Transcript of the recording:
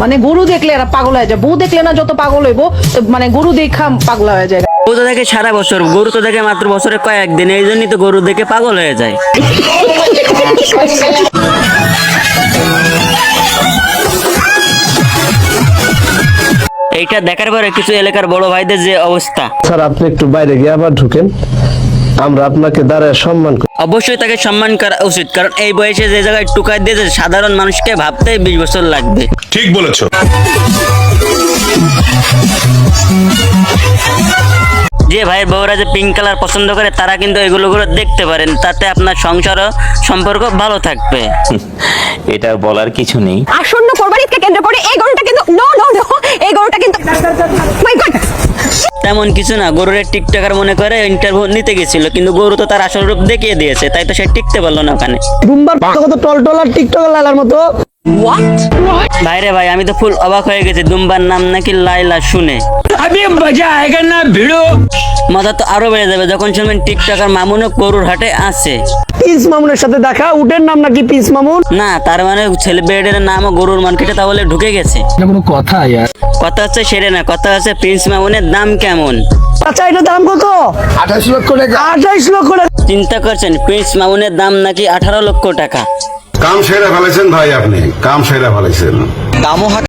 মানে গরু দেখলে এরা পাগল হয়ে যায়, বউ দেখলে না যত পাগল হইব, মানে গরু দেখা পাগল হয়ে যায়। ও তো দেখে সারা বছর, গরু তো দেখে মাত্র বছরে কয়েকদিন, এই জন্যই তো গরু দেখে পাগল হয়ে যায়। এইটা দেখার পরে কিছু এলাকার বড় ভাইদের যে অবস্থা। স্যার আপনি একটু বাইরে গিয়ে আবার ঢুকেন, আমরা আপনাকে দাঁড়ায় সম্মান করি। অবশ্যই তাকে সম্মান করা উচিত, কারণ এই বয়সে যে জায়গায় টুকাই দিয়েছে সাধারণ মানুষকে ভাবতেই 20 বছর লাগবে। ঠিক বলেছো। যে ভাইয়ের বউরা যে পিঙ্ক কালার পছন্দ করে তারা কিন্তু এগুলো দেখতে পারেন, তাতে আপনার সংসার সম্পর্ক ভালো থাকবে। এটা বলার কিছু নেই। আসন্ন কোরবানিকে কেন্দ্র করে এই গরুটা কিন্তু নো এই গরুটা কিন্তু মাই গড তেমন কিছু না, গরুর টিকটকার মনে করে ইন্টারভিউ নিতে গেছিল, কিন্তু গরু তো তার আসল রূপ দেখিয়ে দিয়েছে, তাই তো সে টিকতে পারলো না ওখানে। রুম্বার কত টলটলার টিকটক লালার মতো। ভাইরে ভাই, আমি তো ফুল অবাক হয়ে গেছি দুম্বার নাম নাকি লাইলা শুনে। মজা তো আরো বেড়ে যাবে যখন শুনবেন টিকটকার মামুনও গরুর হাটে আছে। পিস মামুনের সাথে দেখা, উটের নাম নাকি পিস মামুন। না, তার মানে সেলিব্রিটির নামও গরুর মার্কেটে তাহলে ঢুকে গেছে। কোনো কথা কথা হচ্ছে সেরে না, কথা হচ্ছে প্রিন্স মামুনের দাম কেমন। আচ্ছা এটার দাম কত? 28 লক্ষ টাকা। 28 লক্ষ টাকা। চিন্তা করছেন, প্রিন্স মামুনের দাম নাকি 18 লক্ষ টাকা। কাম সেরা ফেলেছেন ভাই, আপনি কাম সেরা ফেলেছেন।